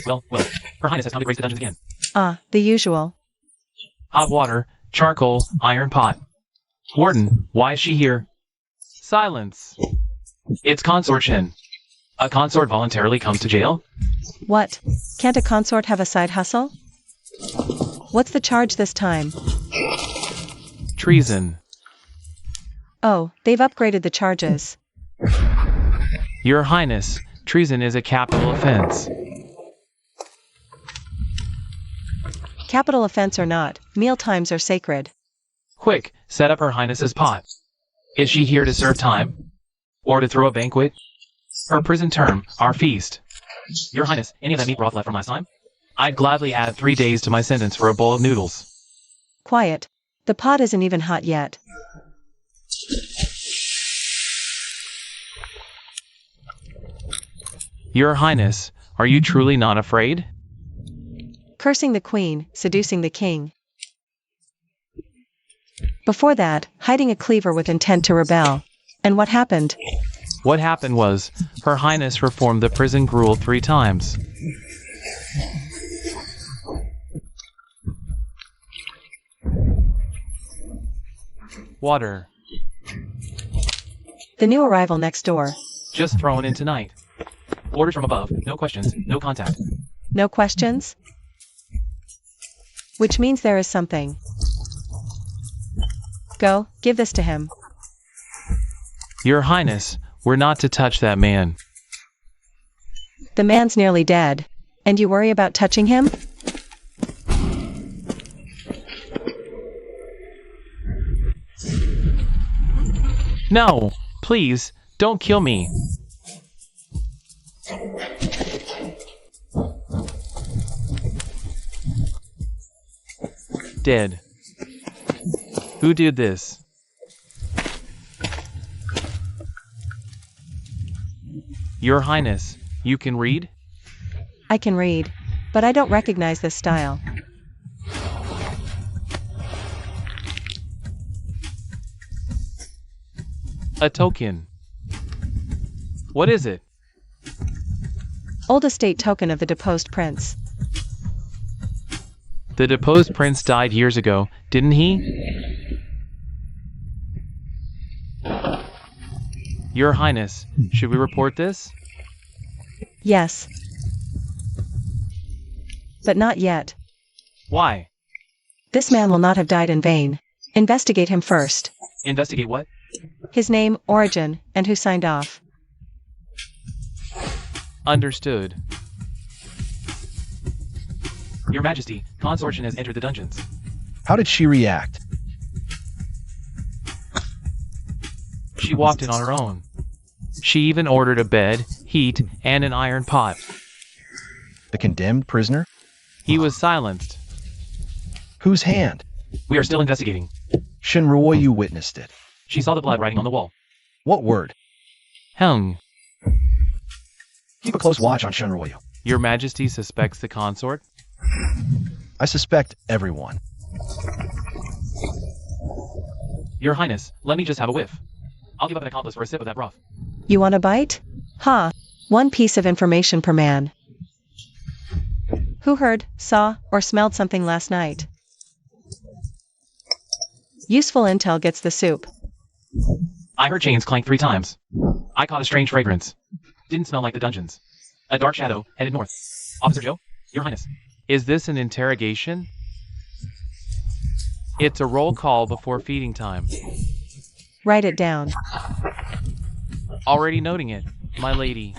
Well, Her Highness has come to grace the dungeons again. Ah, the usual. Hot water, charcoal, iron pot. Warden, why is she here? Silence. It's Consort Shen. A consort voluntarily comes to jail? What? Can't a consort have a side hustle? What's the charge this time? Treason. Oh, they've upgraded the charges. Your Highness, treason is a capital offense. Capital offense or not, meal times are sacred. Quick, set up Her Highness's pot. Is she here to serve time? Or to throw a banquet? Her prison term, our feast. Your Highness, any of that meat broth left from last time? I'd gladly add 3 days to my sentence for a bowl of noodles. Quiet. The pot isn't even hot yet. Your Highness, are you truly not afraid? Cursing the queen, seducing the king. Before that, hiding a cleaver with intent to rebel. And what happened? What happened was, Her Highness reformed the prison gruel 3 times. Water. The new arrival next door. Just thrown in tonight. Orders from above, no questions, no contact. No questions? Which means there is something. Go, give this to him. Your Highness, we're not to touch that man. The man's nearly dead. And you worry about touching him? No, please, don't kill me. Dead. Who did this? Your Highness, you can read? I can read, but I don't recognize this style. A token. What is it? Old estate token of the deposed prince. The deposed prince died years ago, didn't he? Your Highness, should we report this? Yes. But not yet. Why? This man will not have died in vain. Investigate him first. Investigate what? His name, origin, and who signed off. Understood. Your Majesty, Consort Shen has entered the dungeons. How did she react? She walked in on her own. She even ordered a bed, heat, and an iron pot. The condemned prisoner? He was silenced. Whose hand? We are still investigating. Shenroi, you witnessed it. She saw the blood writing on the wall. What word? Hung. Keep a close watch on Shenroi. Your Majesty suspects the consort? I suspect everyone. Your Highness, let me just have a whiff. I'll give up an accomplice for a sip of that broth. You want a bite? Ha! 1 piece of information per man. Who heard, saw, or smelled something last night? Useful intel gets the soup. I heard chains clank 3 times. I caught a strange fragrance. Didn't smell like the dungeons. A dark shadow headed north. Officer Joe, Your Highness. Is this an interrogation? It's a roll call before feeding time. Write it down. Already noting it, my lady.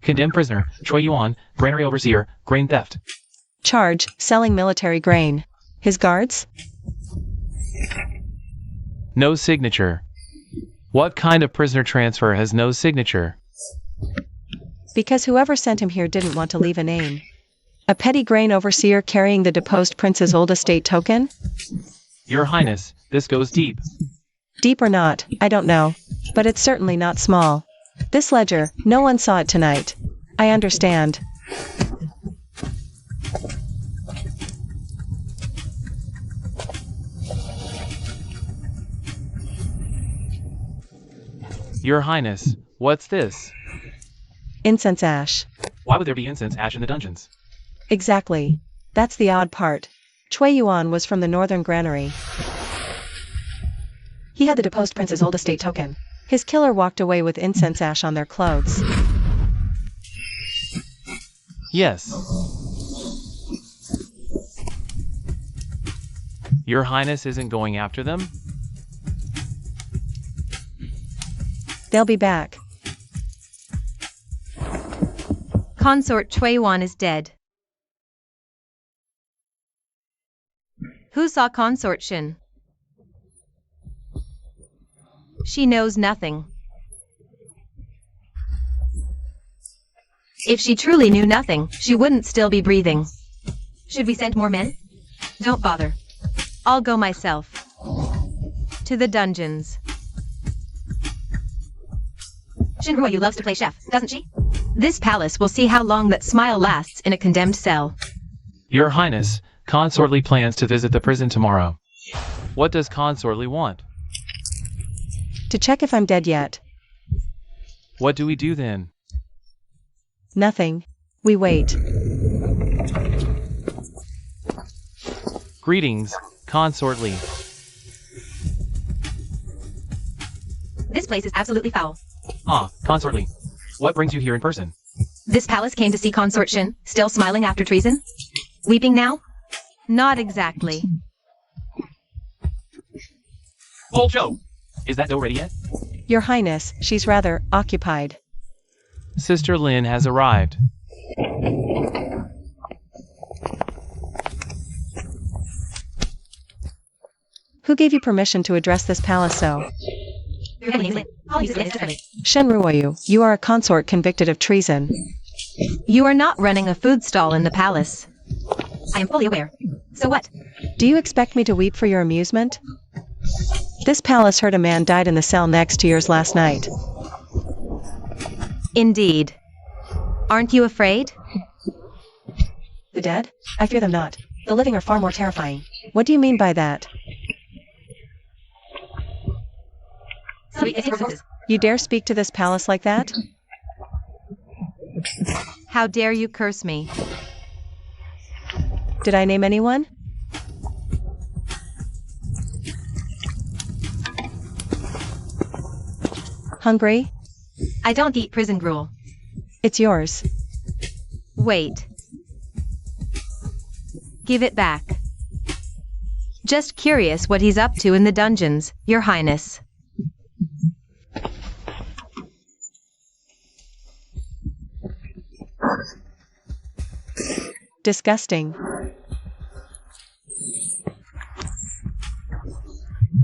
Condemned prisoner, Choi Yuan, Granary overseer, grain theft. Charge, selling military grain. His guards? No signature. What kind of prisoner transfer has no signature? Because whoever sent him here didn't want to leave a name. A petty grain overseer carrying the deposed prince's old estate token? Your Highness, this goes deep. Deep or not, I don't know. But it's certainly not small. This ledger, no one saw it tonight. I understand. Your Highness, what's this? Incense ash. Why would there be incense ash in the dungeons? Exactly. That's the odd part. Cui Yuan was from the Northern Granary. He had the deposed prince's old estate token. His killer walked away with incense ash on their clothes. Yes. Your Highness isn't going after them? They'll be back. Consort Shen is dead. Who saw Consort Shen? She knows nothing. If she truly knew nothing, she wouldn't still be breathing. Should we send more men? Don't bother. I'll go myself. To the dungeons. Shinruoyu loves to play chef, doesn't she? This palace will see how long that smile lasts in a condemned cell. Your Highness, Consortly plans to visit the prison tomorrow. What does Consortly want? To check if I'm dead yet. What do we do then? Nothing. We wait. Greetings, Consortly. This place is absolutely foul. Ah, Consortly. What brings you here in person? This palace came to see Consort Shen, still smiling after treason? Weeping now? Not exactly. Old Joe! Is that dough ready yet? Your Highness, she's rather occupied. Sister Lin has arrived. Who gave you permission to address this palace so? Shen Ruoyu, you are a consort convicted of treason. You are not running a food stall in the palace. I am fully aware. So what? Do you expect me to weep for your amusement? This palace heard a man died in the cell next to yours last night. Indeed. Aren't you afraid? The dead? I fear them not. The living are far more terrifying. What do you mean by that? You dare speak to this palace like that? How dare you curse me? Did I name anyone? Hungry? I don't eat prison gruel. It's yours. Wait. Give it back. Just curious what he's up to in the dungeons, Your Highness. Disgusting.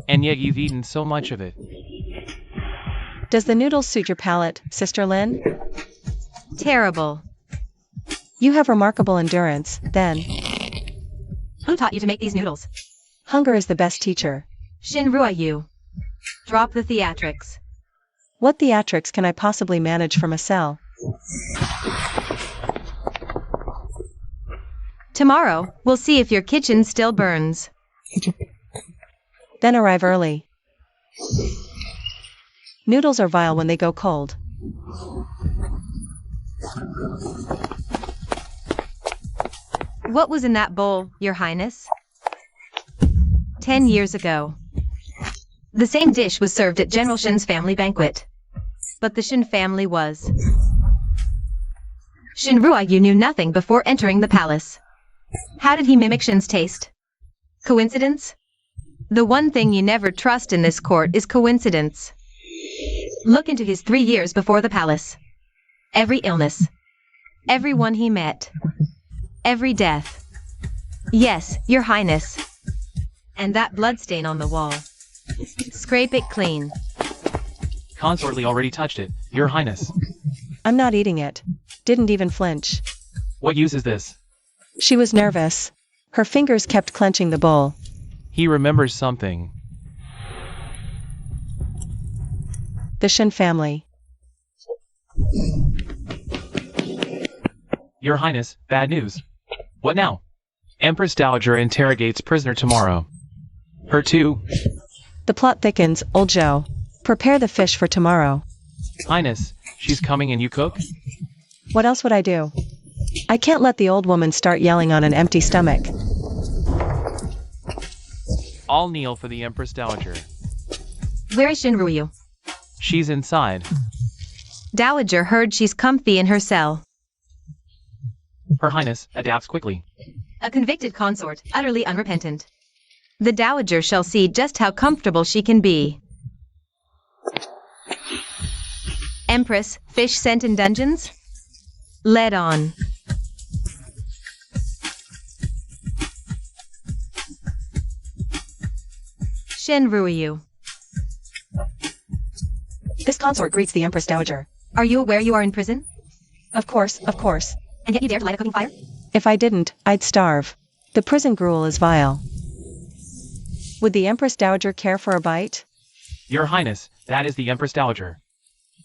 And yet you've eaten so much of it. Does the noodles suit your palate, Sister Lin? Terrible. You have remarkable endurance, then. Who taught you to make these noodles? Hunger is the best teacher. Shinruoyu. Drop the theatrics. What theatrics can I possibly manage from a cell? Tomorrow, we'll see if your kitchen still burns. Then arrive early. Noodles are vile when they go cold. What was in that bowl, Your Highness? 10 years ago. The same dish was served at General Shen's family banquet. But the Shen family was. Shinruoyu knew nothing before entering the palace. How did he mimic Shen's taste? Coincidence? The one thing you never trust in this court is coincidence. Look into his 3 years before the palace. Every illness. Everyone he met. Every death. Yes, Your Highness. And that bloodstain on the wall. Scrape it clean. Consortly already touched it, Your Highness. I'm not eating it. Didn't even flinch. What use is this? She was nervous. Her fingers kept clenching the bowl. He remembers something. The Shen family. Your Highness, bad news. What now? Empress Dowager interrogates prisoner tomorrow. Her too. The plot thickens, old Joe. Prepare the fish for tomorrow. Highness, she's coming and you cook? What else would I do? I can't let the old woman start yelling on an empty stomach. All kneel for the Empress Dowager. Where is Shinryu? She's inside. Dowager heard she's comfy in her cell. Her Highness adapts quickly. A convicted consort, utterly unrepentant. The Dowager shall see just how comfortable she can be. Empress, fish sent in dungeons? Led on. Shinryu. This consort greets the Empress Dowager. Are you aware you are in prison? Of course, of course. And yet you dare to light a cooking fire? If I didn't, I'd starve. The prison gruel is vile. Would the Empress Dowager care for a bite? Your Highness, that is the Empress Dowager.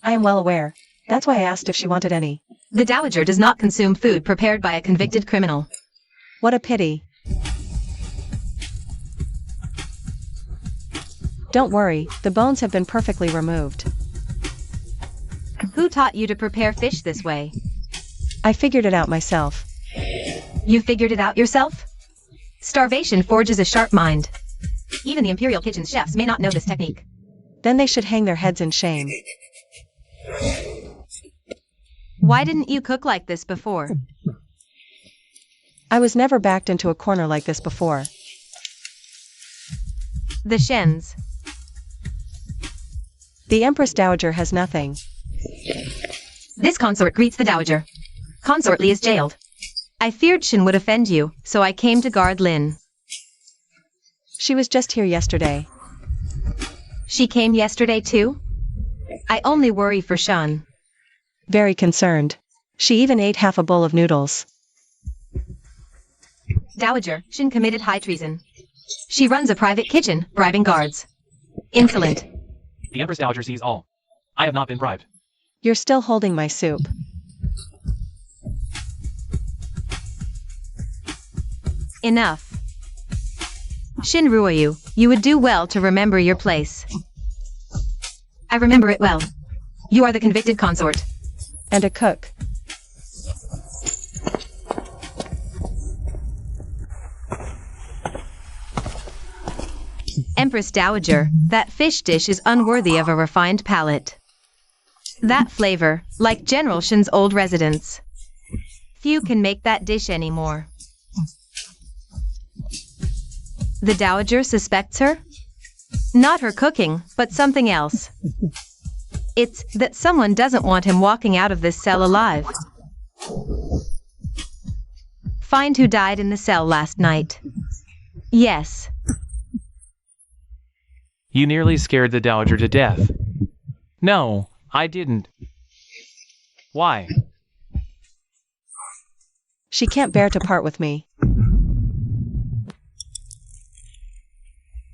I am well aware. That's why I asked if she wanted any. The Dowager does not consume food prepared by a convicted criminal. What a pity. Don't worry, the bones have been perfectly removed. Who taught you to prepare fish this way? I figured it out myself. You figured it out yourself? Starvation forges a sharp mind. Even the Imperial Kitchen's chefs may not know this technique. Then they should hang their heads in shame. Why didn't you cook like this before? I was never backed into a corner like this before. The Shens. The Empress Dowager has nothing. This consort greets the Dowager. Consort Li is jailed. I feared Shen would offend you, so I came to guard Lin. She was just here yesterday. She came yesterday too? I only worry for Shen. Very concerned. She even ate half a bowl of noodles. Dowager, Shen committed high treason. She runs a private kitchen, bribing guards. Insolent. The Empress Dowager sees all. I have not been bribed. You're still holding my soup. Enough. Shinryu, you would do well to remember your place. I remember it well. You are the convicted consort. And a cook. Empress Dowager, that fish dish is unworthy of a refined palate. That flavor, like General Shen's old residence. Few can make that dish anymore. The Dowager suspects her? Not her cooking, but something else. It's that someone doesn't want him walking out of this cell alive. Find who died in the cell last night. Yes. You nearly scared the Dowager to death. No, I didn't. Why? She can't bear to part with me.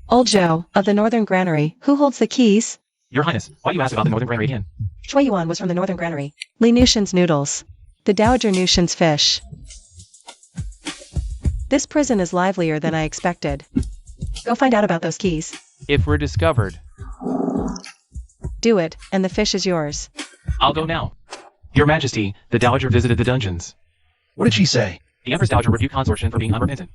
Old Zhou, of the Northern Granary, who holds the keys? Your Highness, why do you ask about the Northern Granary Inn? Shui Yuan was from the Northern Granary. Li knew Shen's noodles. The Dowager knew Shen's fish. This prison is livelier than I expected. Go find out about those keys. If we're discovered. Do it, and the fish is yours. I'll go now. Your Majesty, the Dowager visited the dungeons. What did she say? The Empress Dowager rebuked Consort Shen for being unrepentant.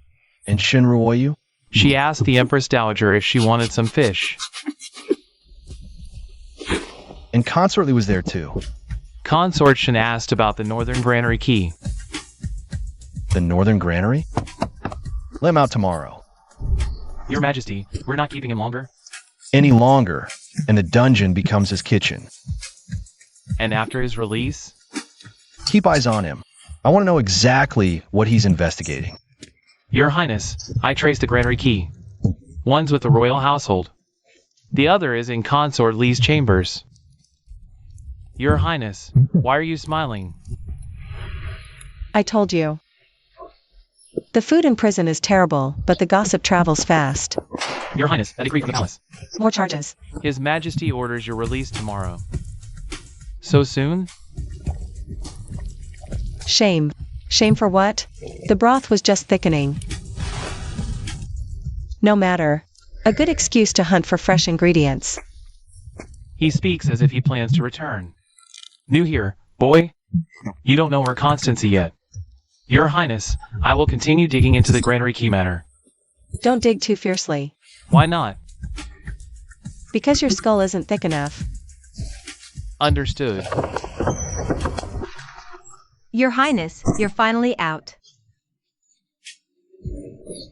And Shinryu? She asked the Empress Dowager if she wanted some fish. And Consort Li was there too. Consort Shen asked about the Northern Granary key. The Northern Granary? Let him out tomorrow. Your Majesty, we're not keeping him longer. Any longer, and the dungeon becomes his kitchen. And after his release? Keep eyes on him. I want to know exactly what he's investigating. Your Highness, I traced the Granary key. One's with the royal household. The other is in Consort Li's chambers. Your Highness, why are you smiling? I told you. The food in prison is terrible, but the gossip travels fast. Your Highness, a decree from the palace. More charges. His Majesty orders your release tomorrow. So soon? Shame. Shame for what? The broth was just thickening. No matter. A good excuse to hunt for fresh ingredients. He speaks as if he plans to return. New here, boy? You don't know her constancy yet. Your Highness, I will continue digging into the granary key matter. Don't dig too fiercely. Why not? Because your skull isn't thick enough. Understood. Your Highness, you're finally out.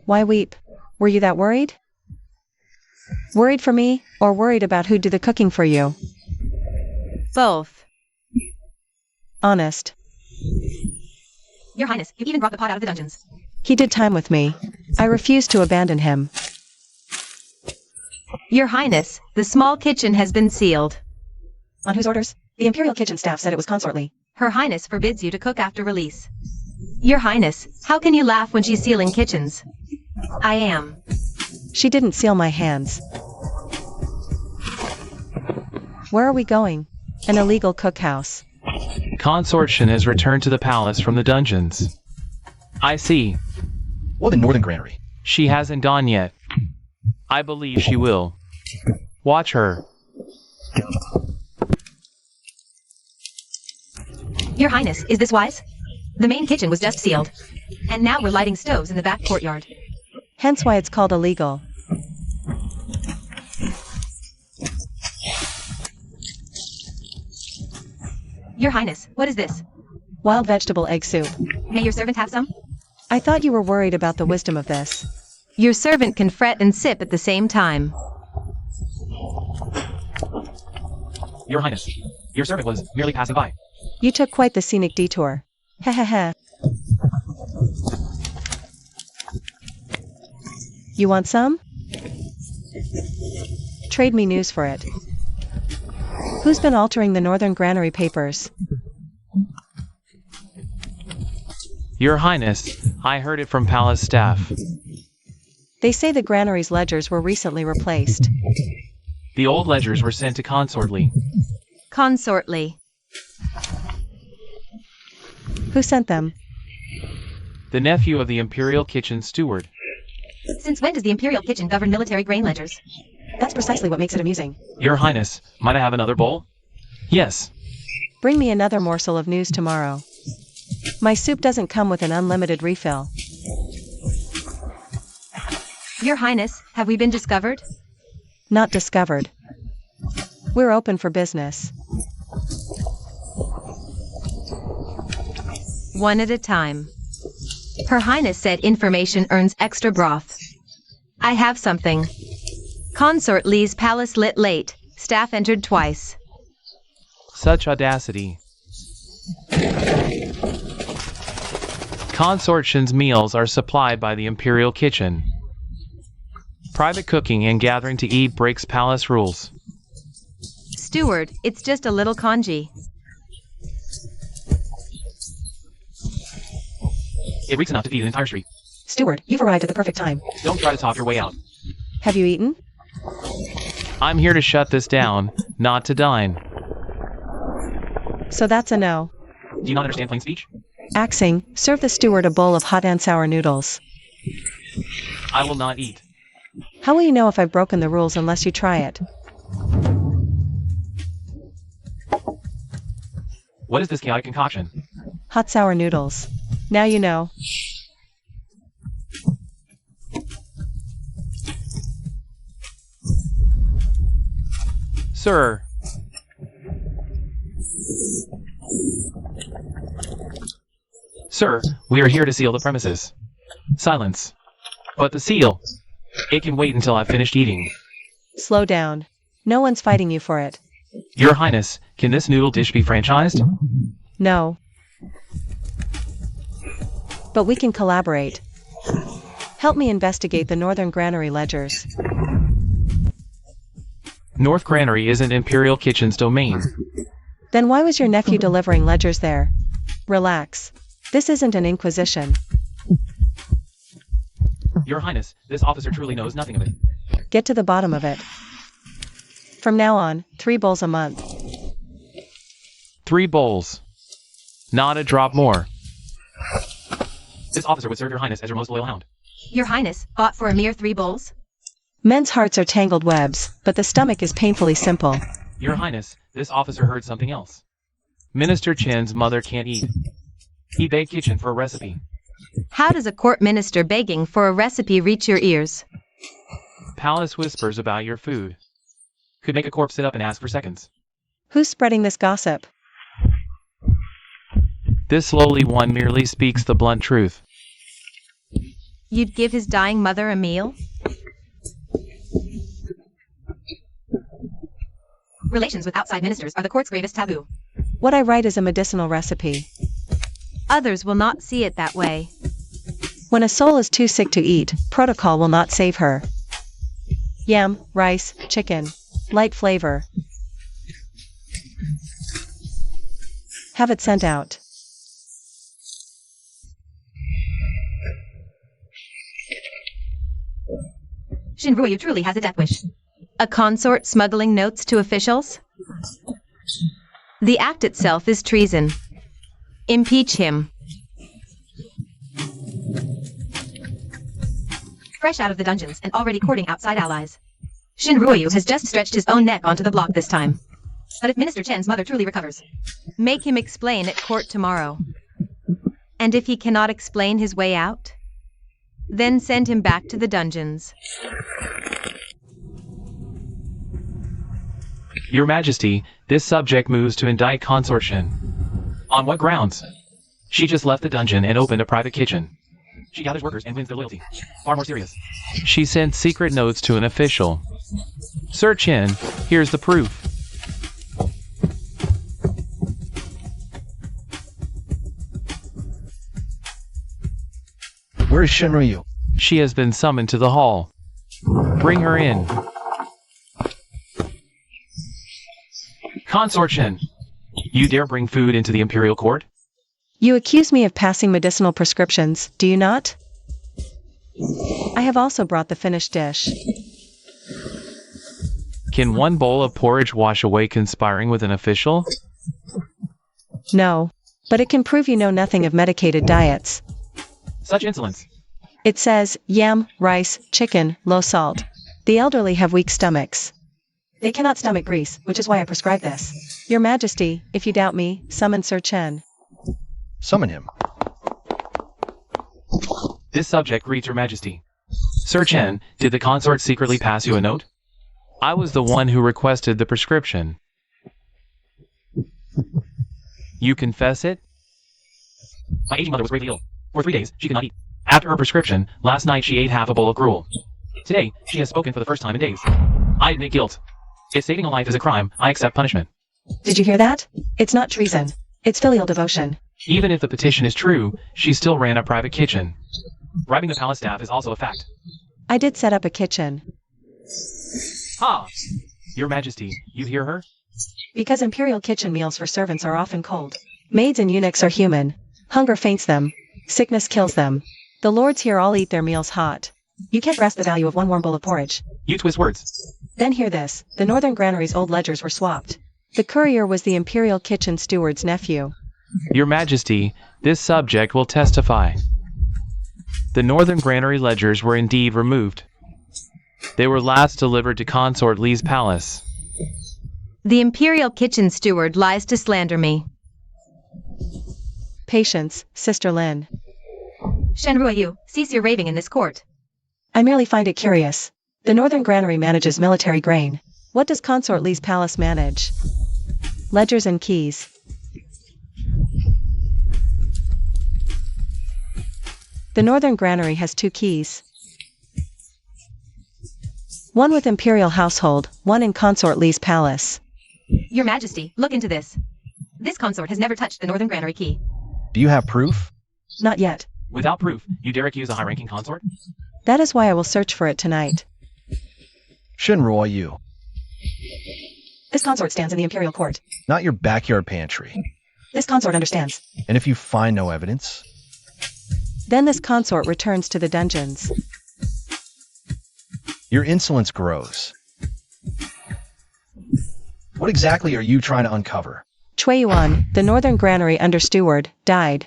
Why weep? Were you that worried? Worried for me, or worried about who'd do the cooking for you? Both. Honest. Your Highness, you even brought the pot out of the dungeons. He did time with me. I refused to abandon him. Your Highness, the small kitchen has been sealed. On whose orders? The Imperial kitchen staff said it was consortly. Her Highness forbids you to cook after release. Your Highness, how can you laugh when she's sealing kitchens? I am. She didn't seal my hands. Where are we going? An illegal cookhouse. Consort Shen has returned to the palace from the dungeons. I see. What in Northern Granary? She hasn't gone yet. I believe she will. Watch her. Your Highness, is this wise? The main kitchen was just sealed. And now we're lighting stoves in the back courtyard. Hence why it's called illegal. Your Highness, what is this? Wild vegetable egg soup. May your servant have some? I thought you were worried about the wisdom of this. Your servant can fret and sip at the same time. Your Highness, your servant was merely passing by. You took quite the scenic detour. Heh heh heh. You want some? Trade me news for it. Who's been altering the Northern Granary papers? Your Highness, I heard it from palace staff. They say the granary's ledgers were recently replaced. The old ledgers were sent to Consortly. Consortly. Who sent them? The nephew of the Imperial Kitchen steward. Since when does the Imperial Kitchen govern military grain ledgers? That's precisely what makes it amusing. Your Highness, might I have another bowl? Yes. Bring me another morsel of news tomorrow. My soup doesn't come with an unlimited refill. Your Highness, have we been discovered? Not discovered. We're open for business. One at a time. Her Highness said information earns extra broth. I have something. Consort Lee's palace lit late. Staff entered twice. Such audacity. Consort Shen's meals are supplied by the Imperial Kitchen. Private cooking and gathering to eat breaks palace rules. Steward, it's just a little congee. It reeks enough to feed an entire street. Steward, you've arrived at the perfect time. Don't try to talk your way out. Have you eaten? I'm here to shut this down, not to dine. So that's a no. Do you not understand plain speech? Axing, serve the steward a bowl of hot and sour noodles. I will not eat. How will you know if I've broken the rules unless you try it? What is this chaotic concoction? Hot sour noodles. Now you know. Sir. Sir, we are here to seal the premises. Silence. But the seal. It can wait until I've finished eating. Slow down. No one's fighting you for it. Your Highness, can this noodle dish be franchised? No. But we can collaborate. Help me investigate the Northern Granary ledgers. North Granary isn't Imperial Kitchen's domain. Then why was your nephew delivering ledgers there? Relax. This isn't an inquisition. Your Highness, this officer truly knows nothing of it. Get to the bottom of it. From now on, 3 bowls a month. 3 bowls. Not a drop more. This officer would serve your Highness as your most loyal hound. Your Highness, bought for a mere 3 bowls? Men's hearts are tangled webs, but the stomach is painfully simple. Your Highness, this officer heard something else. Minister Chen's mother can't eat. He begged kitchen for a recipe. How does a court minister begging for a recipe reach your ears? Palace whispers about your food. Could make a corpse sit up and ask for seconds. Who's spreading this gossip? This lowly one merely speaks the blunt truth. You'd give his dying mother a meal? Relations with outside ministers are the court's gravest taboo. What I write is a medicinal recipe. Others will not see it that way. When a soul is too sick to eat, protocol will not save her. Yam, rice, chicken. Light flavor. Have it sent out. Shinruyu truly has a death wish. A consort smuggling notes to officials? The act itself is treason. Impeach him. Fresh out of the dungeons and already courting outside allies, Shinruyu has just stretched his own neck onto the block this time. But if Minister Chen's mother truly recovers, make him explain at court tomorrow. And if he cannot explain his way out, then send him back to the dungeons. Your Majesty, this subject moves to indict Consort Shen. On what grounds? She just left the dungeon and opened a private kitchen. She gathers workers and wins their loyalty. Far more serious. She sent secret notes to an official. Sir Chen, here's the proof. Where is Shinryu? She has been summoned to the hall. Bring her in. Consort Shen, you dare bring food into the imperial court? You accuse me of passing medicinal prescriptions, do you not? I have also brought the finished dish. Can one bowl of porridge wash away conspiring with an official? No. But it can prove you know nothing of medicated diets. Such insolence. It says, yam, rice, chicken, low salt. The elderly have weak stomachs. They cannot stomach grease, which is why I prescribe this. Your Majesty, if you doubt me, summon Sir Chen. Summon him. This subject reads Your Majesty. Sir Chen, did the consort secretly pass you a note? I was the one who requested the prescription. You confess it? My aging mother was gravely ill. For 3 days, she could not eat. After her prescription, last night she ate half a bowl of gruel. Today, she has spoken for the first time in days. I admit guilt. If saving a life is a crime, I accept punishment. Did you hear that? It's not treason. It's filial devotion. Even if the petition is true, she still ran a private kitchen. Bribing the palace staff is also a fact. I did set up a kitchen. Ha! Your Majesty, you hear her? Because imperial kitchen meals for servants are often cold. Maids and eunuchs are human. Hunger faints them. Sickness kills them. The lords here all eat their meals hot. You can't grasp the value of one warm bowl of porridge. You twist words. Then hear this. The Northern Granary's old ledgers were swapped. The courier was the imperial kitchen steward's nephew. Your Majesty, this subject will testify. The Northern Granary ledgers were indeed removed. They were last delivered to Consort Li's palace. The imperial kitchen steward lies to slander me. Patience, Sister Lin. Shenruyu, cease your raving in this court. I merely find it curious. The Northern Granary manages military grain. What does Consort Li's palace manage? Ledgers and keys. The Northern Granary has 2 keys. One with imperial household, one in Consort Li's palace. Your Majesty, look into this. This consort has never touched the Northern Granary key. Do you have proof? Not yet. Without proof, you dare accuse a high-ranking consort? That is why I will search for it tonight. Shinryu, This consort stands in the imperial court. not your backyard pantry. This consort understands. And if you find no evidence, Then this consort returns to the dungeons. your insolence grows. What exactly are you trying to uncover? Chui Yuan, the Northern Granary under steward, died.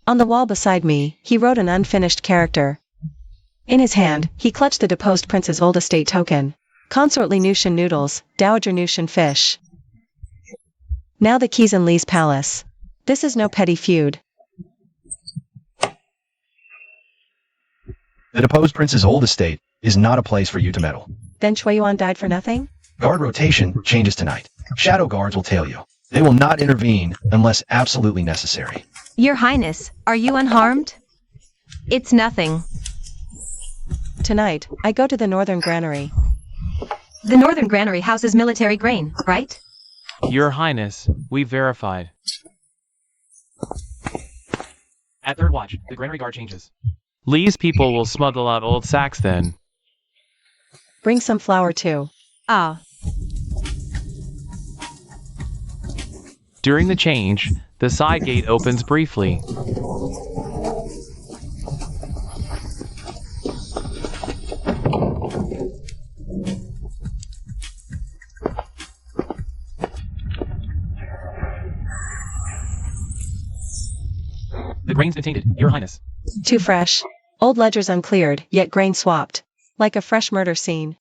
On the wall beside me, he wrote an unfinished character. In his hand, he clutched the deposed prince's old estate token. Consort Li Nushin noodles, Dowager Nushin fish. Now the keys in Li's palace. This is no petty feud. The deposed prince's old estate is not a place for you to meddle. Then Cui Yuan died for nothing? Guard rotation changes tonight. Shadow guards will tail you. They will not intervene unless absolutely necessary. Your Highness, are you unharmed? It's nothing. Tonight, I go to the Northern Granary. The Northern Granary houses military grain, right? Your Highness, we verified. At third watch, the granary guard changes. Li's people will smuggle out old sacks then. Bring some flour too. Ah. During the change, the side gate opens briefly. The grain's been tainted, Your Highness. Too fresh. Old ledgers uncleared, yet grain swapped. Like a fresh murder scene.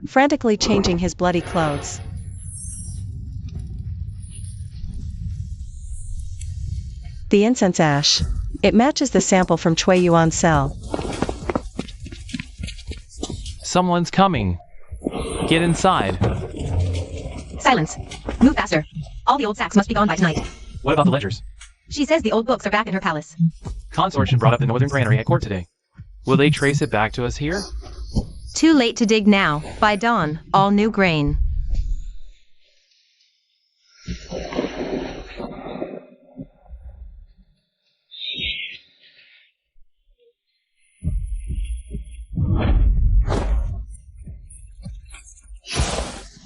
Frantically changing his bloody clothes. The incense ash. It matches the sample from Cui Yuan's cell. Someone's coming. Get inside. Silence. Move faster. All the old sacks must be gone by tonight. What about the ledgers? She says the old books are back in her palace. Consort Shen brought up the Northern Granary at court today. Will they trace it back to us here? Too late to dig now. By dawn, all new grain.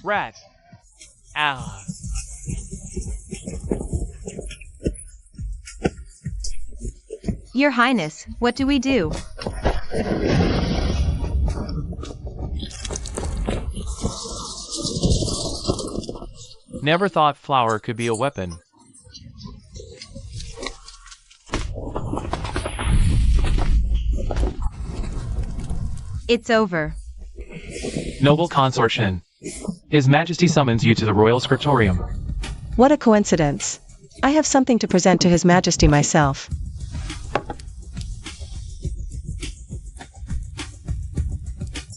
Rat. Ah. Your Highness, what do we do? Never thought flour could be a weapon. It's over. Noble Consort Shen. His Majesty summons you to the Royal Scriptorium. What a coincidence. I have something to present to His Majesty myself.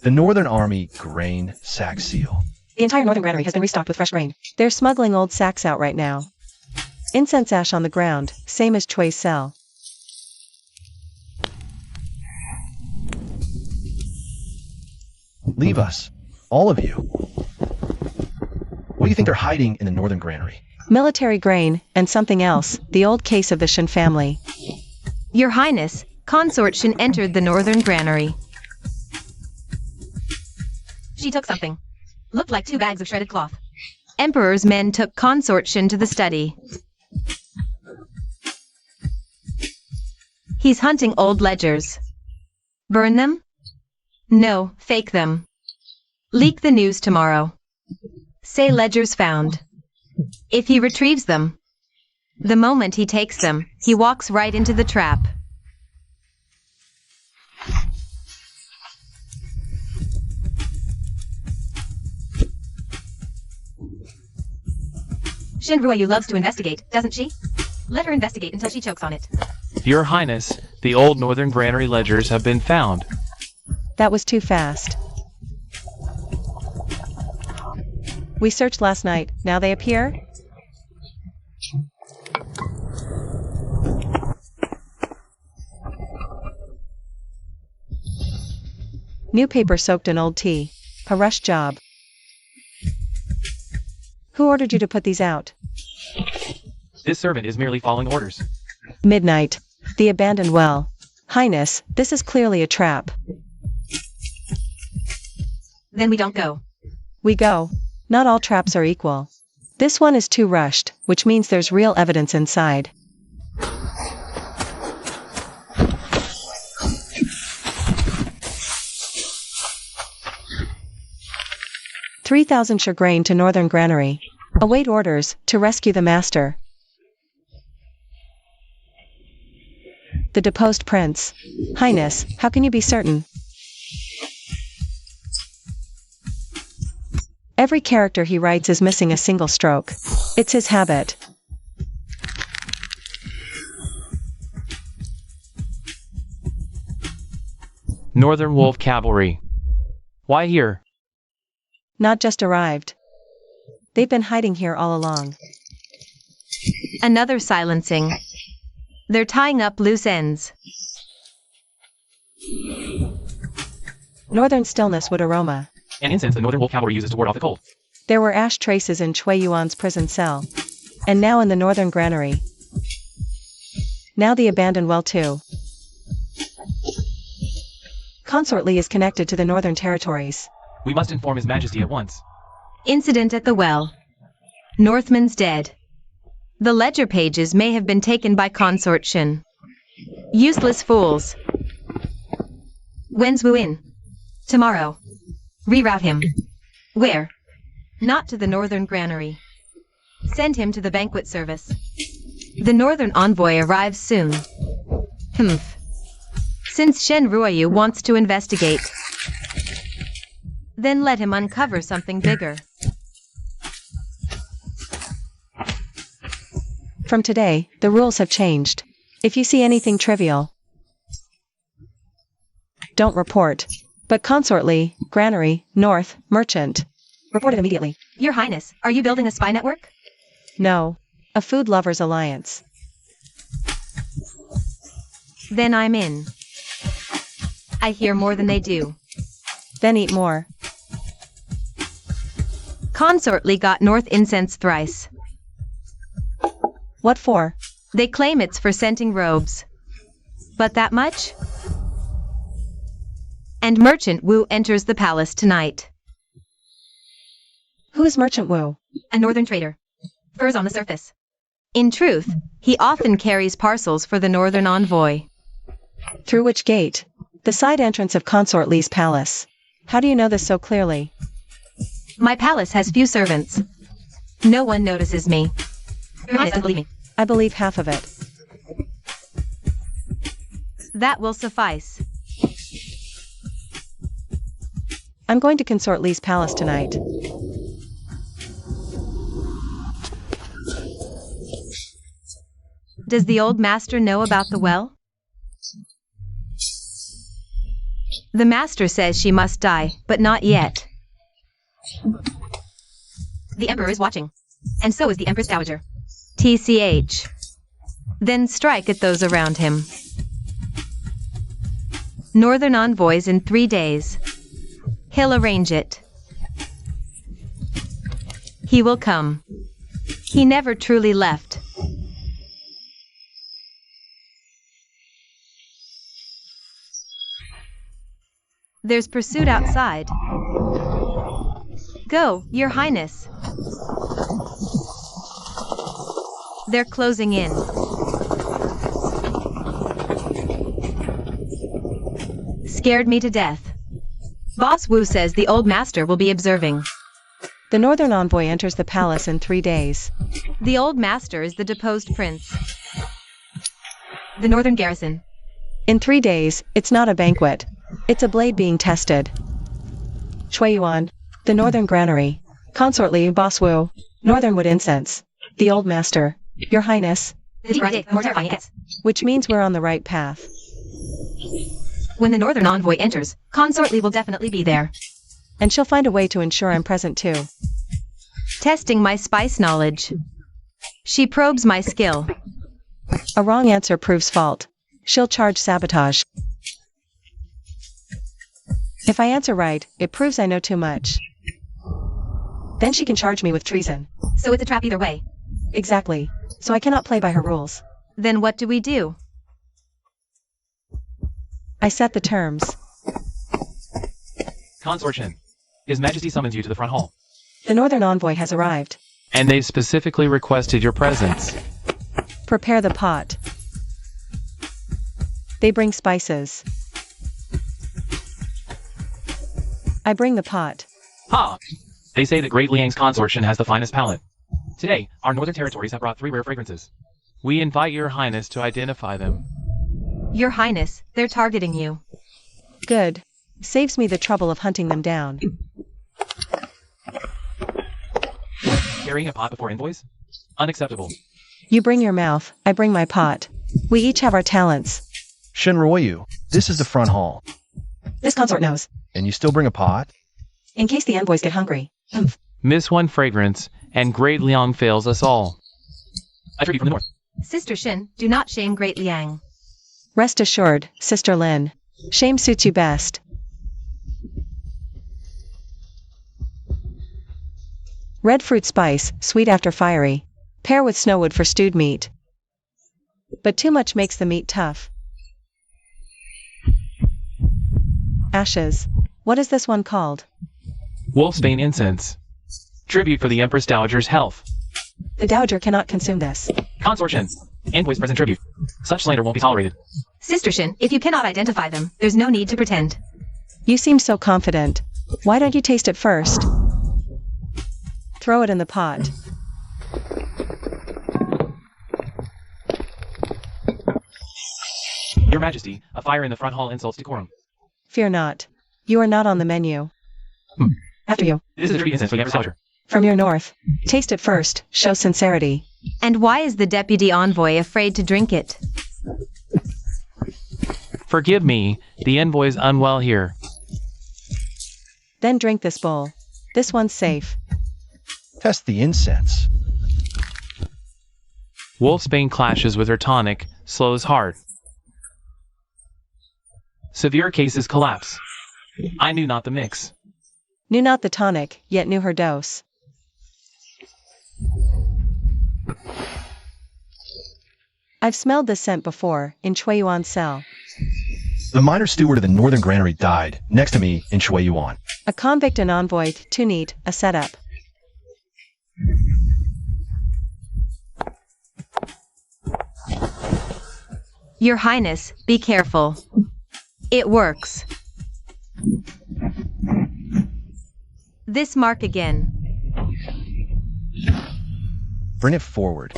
The Northern Army grain sack seal. The entire Northern Granary has been restocked with fresh grain. They're smuggling old sacks out right now. Incense ash on the ground, same as Chui's cell. Leave us. All of you. What do you think they're hiding in the Northern Granary? Military grain, and something else, the old case of the Shen family. Your Highness, Consort Shen entered the Northern Granary. She took something. Looked like 2 bags of shredded cloth. Emperor's men took Consort Shen to the study. He's hunting old ledgers. Burn them? No, fake them. Leak the news tomorrow. Say ledgers found. If he retrieves them, the moment he takes them, he walks right into the trap. Shen Ruoyu loves to investigate, doesn't she? Let her investigate until she chokes on it. Your Highness, the old Northern Granary ledgers have been found. That was too fast. We searched last night, now they appear? New paper soaked in old tea. A rush job. Who ordered you to put these out? This servant is merely following orders. Midnight. The abandoned well. Highness, this is clearly a trap. Then we don't go. We go. Not all traps are equal. This one is too rushed, which means there's real evidence inside. $3,000 chagrin to Northern Granary. Await orders to rescue the master. The deposed prince. Highness, how can you be certain? Every character he writes is missing a single stroke. It's his habit. Northern Wolf Cavalry. Why here? Not just arrived. They've been hiding here all along. Another silencing. They're tying up loose ends. Northern stillness would aroma. An incense the Northern Wolf Cavalry uses to ward off the cold. There were ash traces in Chui Yuan's prison cell. And now in the Northern Granary. Now the abandoned well too. Consort Lee is connected to the Northern Territories. We must inform His Majesty at once. Incident at the well. Northman's dead. The ledger pages may have been taken by Consort Shen. Useless fools. When's Wu in? Tomorrow. Reroute him. Where? Not to the Northern Granary. Send him to the banquet service. The Northern envoy arrives soon. Humph. Since Shen Ruoyu wants to investigate, then let him uncover something bigger. From today, the rules have changed. If you see anything trivial, don't report. But Consort Lee, Granary, North, Merchant. Report it immediately. Your Highness, are you building a spy network? No. A food lovers alliance. Then I'm in. I hear more than they do. Then eat more. Consort Lee got North incense thrice. What for? They claim it's for scenting robes. But that much? And Merchant Wu enters the palace tonight. Who is Merchant Wu? A northern trader. Furs on the surface. In truth, he often carries parcels for the northern envoy. Through which gate? The side entrance of Consort Lee's palace. How do you know this so clearly? My palace has few servants. No one notices me. Your Highness doesn't believe me. I believe half of it. That will suffice. I'm going to Consort Lee's palace tonight. Does the old master know about the well? The master says she must die, but not yet. The Emperor is watching. And so is the Empress Dowager. TCH. Then strike at those around him. Northern envoys in 3 days. He'll arrange it. He will come. He never truly left. There's pursuit outside. Go, Your Highness. They're closing in. Scared me to death. Boss Wu says the old master will be observing. The Northern envoy enters the palace in 3 days. The old master is the deposed prince. The Northern garrison. In 3 days, it's not a banquet. It's a blade being tested. Chui Yuan, the Northern Granary, Consort Lee, Boss Wu, Northern Wood Incense, the Old Master, Your Highness. The more terrifying it gets. Which means we're on the right path. When the Northern envoy enters, Consort Lee will definitely be there. And she'll find a way to ensure I'm present too. Testing my spice knowledge. She probes my skill. A wrong answer proves fault. She'll charge sabotage. If I answer right, it proves I know too much. Then she can charge me with treason. So it's a trap either way. Exactly. So I cannot play by her rules. Then what do we do? I set the terms. Consort Shen. His Majesty summons you to the front hall. The Northern envoy has arrived. And they've specifically requested your presence. Prepare the pot. They bring spices. I bring the pot. Ha! They say that Great Liang's Consort Shen has the finest palate. Today, our northern territories have brought 3 rare fragrances. We invite your highness to identify them. Your Highness, they're targeting you. Good. Saves me the trouble of hunting them down. Carrying a pot before envoys? Unacceptable. You bring your mouth, I bring my pot. We each have our talents. Shenroyu, this is the front hall. This consort knows. And you still bring a pot? In case the envoys get hungry. Miss one fragrance, and Great Liang fails us all. A tribute from the north. Sister Shen, do not shame Great Liang. Rest assured, Sister Lin. Shame suits you best. Red fruit spice, sweet after fiery. Pair with snowwood for stewed meat. But too much makes the meat tough. Ashes. What is this one called? Wolfsbane incense. Tribute for the Empress Dowager's health. The Dowager cannot consume this. Consort Shen. Envoys present tribute. Such slander won't be tolerated. Sister Shen, if you cannot identify them, there's no need to pretend. You seem so confident. Why don't you taste it first? Throw it in the pot. Your Majesty, a fire in the front hall insults decorum. Fear not. You are not on the menu. After you. This is a tribute incense for the Empress Dowager. From your north. Taste it first. Show sincerity. And why is the deputy envoy afraid to drink it? Forgive me, the envoy's unwell here. Then drink this bowl. This one's safe. Test the incense. Wolfsbane clashes with her tonic, slows heart. Severe cases collapse. I knew not the mix. Knew not the tonic, yet knew her dose. I've smelled this scent before, in Chueyuan cell. The minor steward of the Northern Granary died, next to me in Chueyuan. A convict and envoy, too neat, a setup. Your Highness, be careful. It works. This mark again. Bring it forward.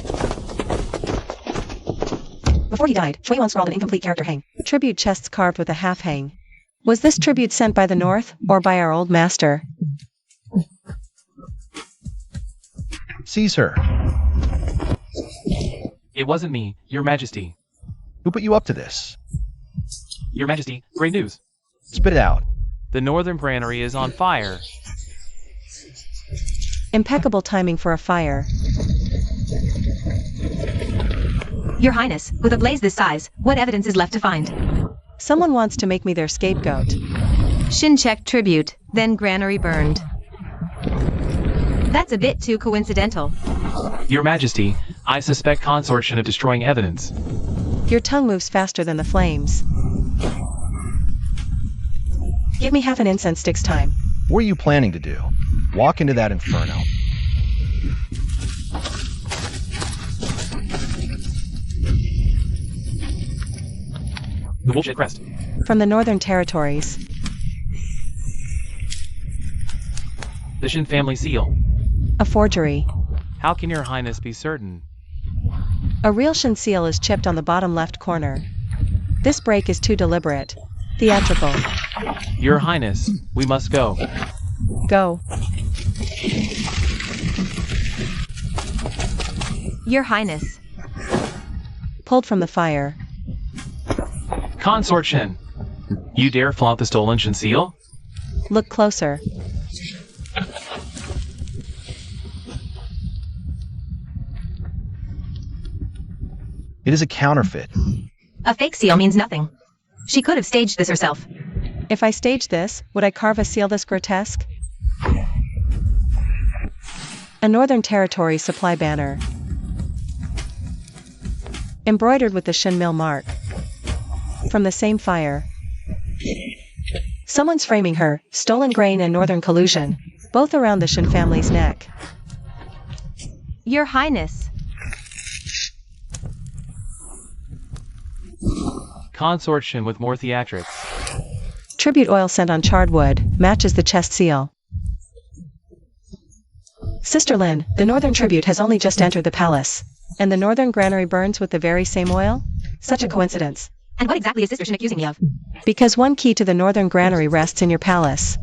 Before he died, Chueyuan scrawled an incomplete character hang. Tribute chests carved with a half hang. Was this tribute sent by the North, or by our old master? Seize her. It wasn't me, Your Majesty. Who put you up to this? Your Majesty, great news. Spit it out. The Northern Granary is on fire. Impeccable timing for a fire. Your Highness, with a blaze this size, what evidence is left to find? Someone wants to make me their scapegoat. Shin checked tribute, then granary burned. That's a bit too coincidental. Your Majesty, I suspect Consort Shen of destroying evidence. Your tongue moves faster than the flames. Give me half an incense stick's time. What are you planning to do? Walk into that inferno. The bullshit crest. From the Northern Territories. The Shen family seal. A forgery. How can Your Highness be certain? A real Shen seal is chipped on the bottom left corner. This break is too deliberate. Theatrical. Your Highness, we must go. Go. Your Highness. Pulled from the fire. Consort Shen, you dare flaunt the stolen Shen seal? Look closer. It is a counterfeit. A fake seal means nothing. She could have staged this herself. If I stage this, would I carve a seal this grotesque? A Northern Territory supply banner. Embroidered with the Shen mill mark. From the same fire. Someone's framing her, stolen grain and Northern collusion, both around the Shen family's neck. Your Highness. Consort Shen with more theatrics. Tribute oil sent on charred wood, matches the chest seal. Sister Lin, the Northern tribute has only just entered the palace. And the Northern Granary burns with the very same oil? Such a coincidence. And what exactly is Sister Shen accusing me of? Because one key to the Northern Granary rests in your palace.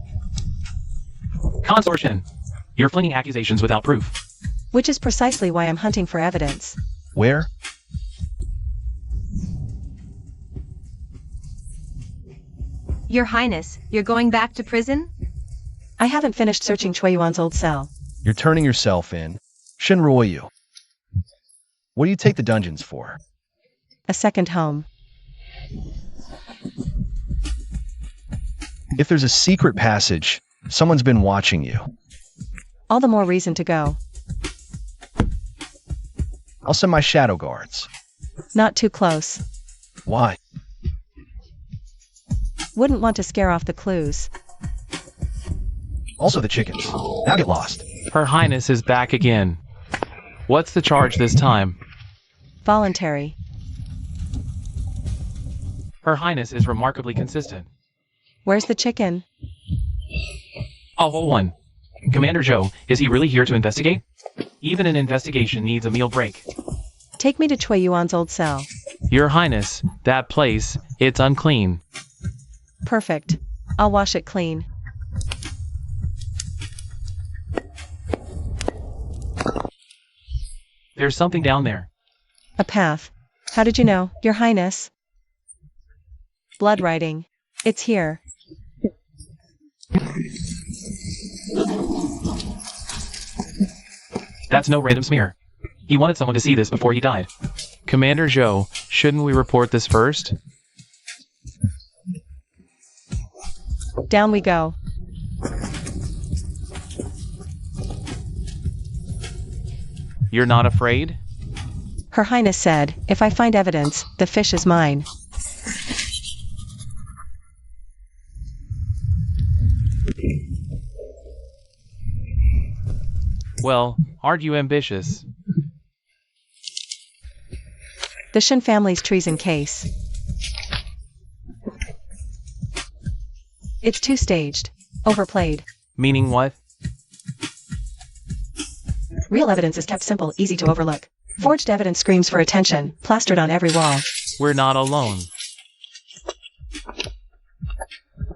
Consort Shen, you're flinging accusations without proof. Which is precisely why I'm hunting for evidence. Where? Your Highness, you're going back to prison? I haven't finished searching Cui Yuan's old cell. You're turning yourself in. Shinruoyu. What do you take the dungeons for? A second home. If there's a secret passage, someone's been watching you. All the more reason to go. I'll send my shadow guards. Not too close. Why? Wouldn't want to scare off the clues. Also the chickens. Now get lost. Her Highness is back again. What's the charge this time? Voluntary. Her Highness is remarkably consistent. Where's the chicken? A whole one. Commander Zhou, is he really here to investigate? Even an investigation needs a meal break. Take me to Cui Yuan's old cell. Your Highness, that place, it's unclean. Perfect. I'll wash it clean. There's something down there. A path. How did you know, Your Highness? Blood writing. It's here. That's no random smear. He wanted someone to see this before he died. Commander Zhou, shouldn't we report this first? Down we go. You're not afraid? Her Highness said, if I find evidence, the fish is mine. Well, aren't you ambitious? The Shen family's treason case. It's two-staged. Overplayed. Meaning what? Real evidence is kept simple, easy to overlook. Forged evidence screams for attention, plastered on every wall. We're not alone.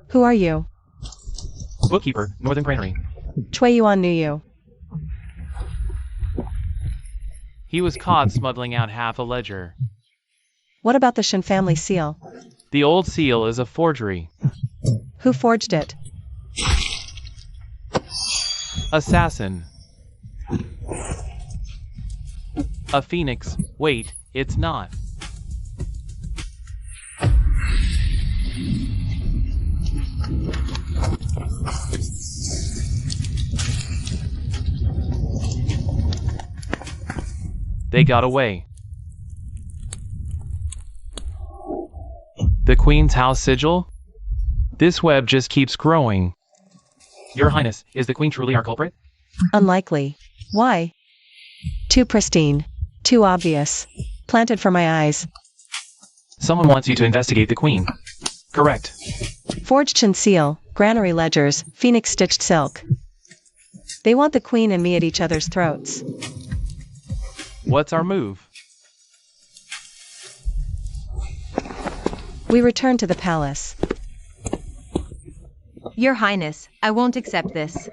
Who are you? Bookkeeper, Northern Granary. Cui Yuan knew you. He was caught smuggling out half a ledger. What about the Shen family seal? The old seal is a forgery. Who forged it? Assassin. A phoenix. Wait, it's not. They got away. The Queen's house sigil? This web just keeps growing. Your Highness, is the Queen truly our culprit? Unlikely. Why? Too pristine. Too obvious. Planted for my eyes. Someone wants you to investigate the Queen. Correct. Forged Shen seal, granary ledgers, phoenix stitched silk. They want the Queen and me at each other's throats. What's our move? We return to the palace. Your Highness, I won't accept this.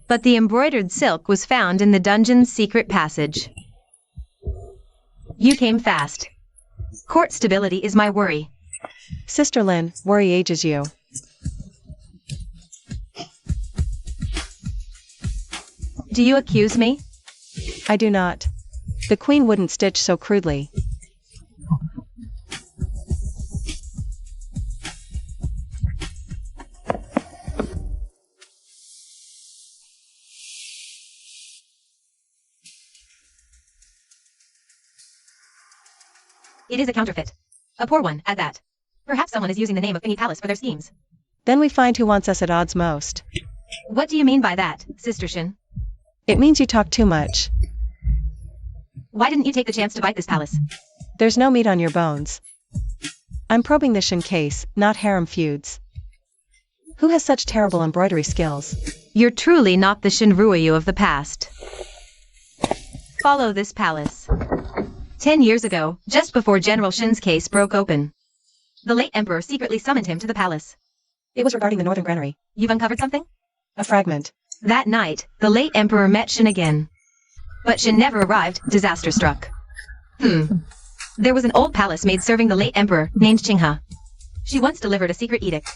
But the embroidered silk was found in the dungeon's secret passage. You came fast. Court stability is my worry. Sister Lin, worry ages you. Do you accuse me? I do not. The Queen wouldn't stitch so crudely. It is a counterfeit. A poor one, at that. Perhaps someone is using the name of any palace for their schemes. Then we find who wants us at odds most. What do you mean by that, Sister Shen? It means you talk too much. Why didn't you take the chance to bite this palace? There's no meat on your bones. I'm probing the Shen case, not harem feuds. Who has such terrible embroidery skills? You're truly not the Shinruoyu of the past. Follow this palace. 10 years ago, just before General Shen's case broke open, the late emperor secretly summoned him to the palace. It was regarding the Northern Granary. You've uncovered something? A fragment. That night, the late emperor met Shen again. But Shen never arrived, disaster struck. There was an old palace maid serving the late emperor, named Qinghe. She once delivered a secret edict.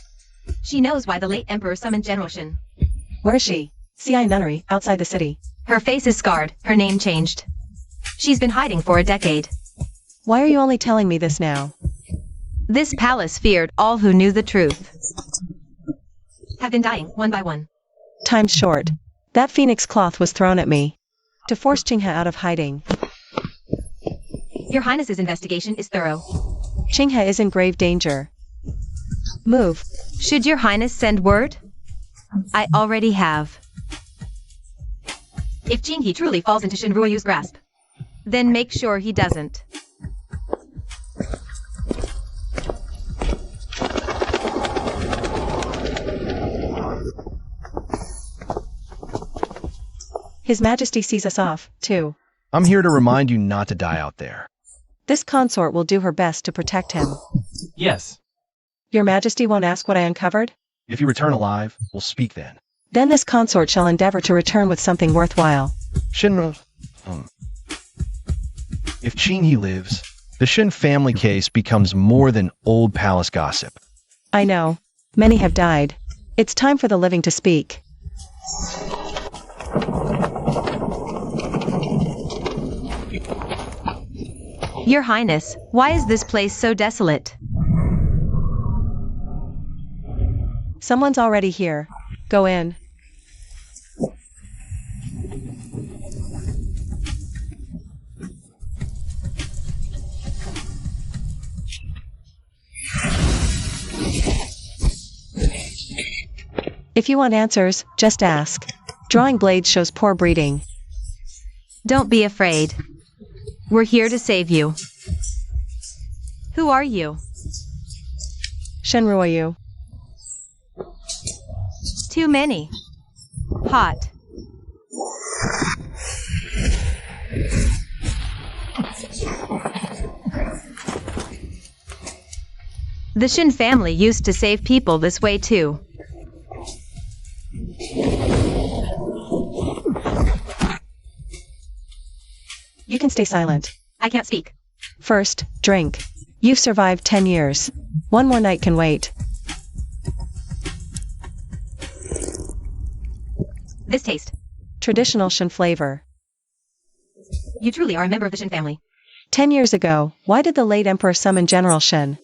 She knows why the late emperor summoned General Shen. Where is she? CI nunnery, outside the city. Her face is scarred, her name changed. She's been hiding for a decade. Why are you only telling me this now? This palace feared all who knew the truth. Have been dying, one by one. Time's short. That phoenix cloth was thrown at me. To force Qinghe out of hiding. Your Highness's investigation is thorough. Qinghe is in grave danger. Move. Should your Highness send word? I already have. If Qinghe truly falls into Shen Ruoyu's grasp, then make sure he doesn't. His Majesty sees us off, too. I'm here to remind you not to die out there. This consort will do her best to protect him. Yes. Your Majesty won't ask what I uncovered? If you return alive, we'll speak then. Then this consort shall endeavor to return with something worthwhile. If Qinghe lives, the Shen family case becomes more than old palace gossip. I know. Many have died. It's time for the living to speak. Your Highness, why is this place so desolate? Someone's already here. Go in. If you want answers, just ask. Drawing blades shows poor breeding. Don't be afraid. We're here to save you. Who are you? Shen Ruoyu. Too many. Hot. The Shen family used to save people this way too. You can stay silent. I can't speak. First, drink. You've survived 10 years. One more night can wait. This taste. Traditional Shen flavor. You truly are a member of the Shen family. 10 years ago, why did the late emperor summon General Shen?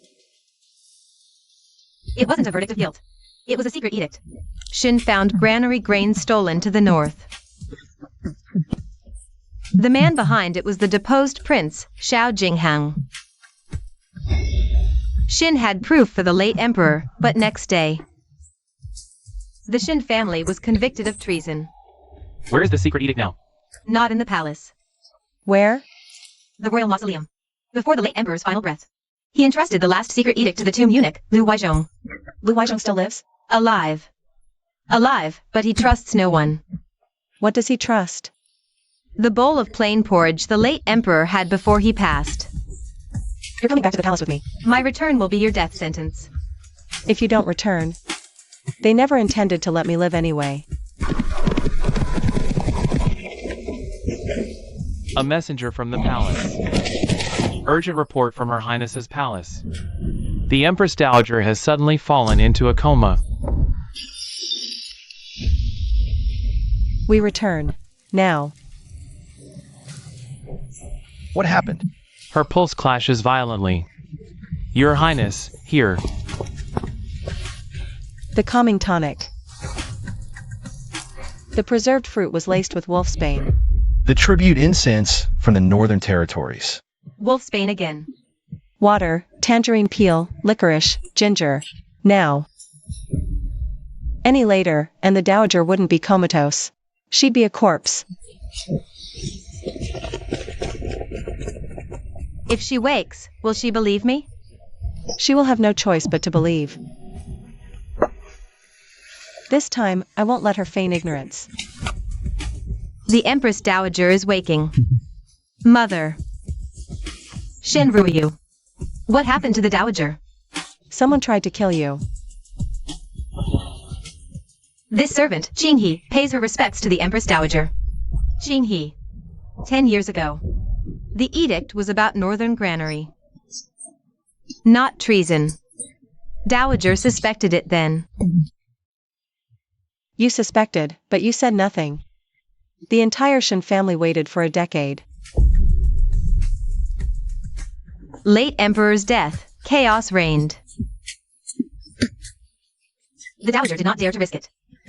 It wasn't a verdict of guilt. It was a secret edict. Shen found granary grain stolen to the north. The man behind it was the deposed prince, Xiao Jinghang. Shen had proof for the late emperor, but next day, the Shen family was convicted of treason. Where is the secret edict now? Not in the palace. Where? The royal mausoleum. Before the late emperor's final breath, he entrusted the last secret edict to the tomb eunuch, Lu Weizhong. Lu Weizhong still lives? Alive. Alive, but he trusts no one. What does he trust? The bowl of plain porridge the late emperor had before he passed. You're coming back to the palace with me. My return will be your death sentence. If you don't return. They never intended to let me live anyway. A messenger from the palace. Urgent report from Her Highness's palace. The Empress Dowager has suddenly fallen into a coma. We return. Now. What happened? Her pulse clashes violently. Your Highness, here. The calming tonic. The preserved fruit was laced with wolfsbane. The tribute incense from the Northern Territories. Wolfsbane again. Water, tangerine peel, licorice, ginger. Now. Any later, and the Dowager wouldn't be comatose. She'd be a corpse. If she wakes, will she believe me? She will have no choice but to believe. This time, I won't let her feign ignorance. The Empress Dowager is waking. Mother. Shen Ruoyu. What happened to the Dowager? Someone tried to kill you. This servant, Qinghe, pays her respects to the Empress Dowager. Qinghe. 10 years ago. The edict was about Northern Granary. Not treason. Dowager suspected it then. You suspected, but you said nothing. The entire Shen family waited for a decade. Late Emperor's death, chaos reigned. The Dowager did not dare to risk it.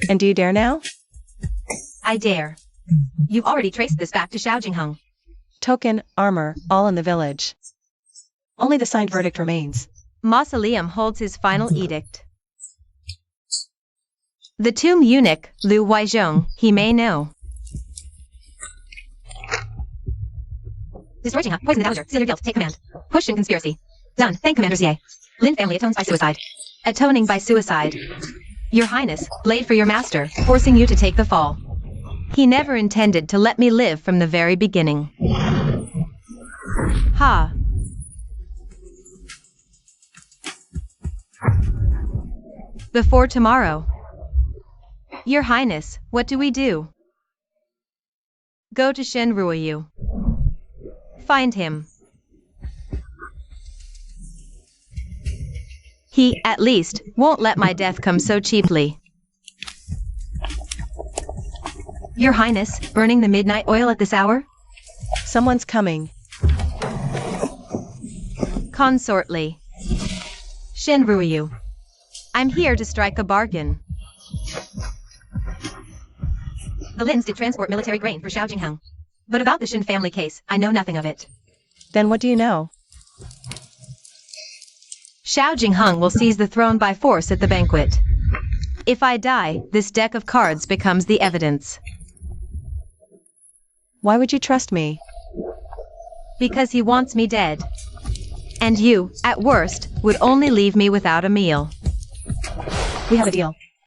And do you dare now? I dare. You've already traced this back to Xiao Jingheng. Token, armor, all in the village. Only the signed verdict remains. Mausoleum holds his final edict. The tomb eunuch, Liu Weizhong, he may know. Destroy Jingheng, poison the Dowager, seal your guilt, take command. Push in conspiracy. Done, thank Commander Xie. Lin family atones by suicide. Atoning by suicide. Your Highness, blade for your master, forcing you to take the fall. He never intended to let me live from the very beginning. Ha. Before tomorrow. Your Highness, what do we do? Go to Shen Ruoyu. Find him. He, at least, won't let my death come so cheaply. Your Highness, burning the midnight oil at this hour? Someone's coming. Consortly. Shen Ruoyu. I'm here to strike a bargain. The Lins did transport military grain for Xiao Jingheng. But about the Shen family case, I know nothing of it. Then what do you know? Xiao Jingheng will seize the throne by force at the banquet. If I die, this deck of cards becomes the evidence. Why would you trust me? Because he wants me dead. And you, at worst, would only leave me without a meal. We have a deal.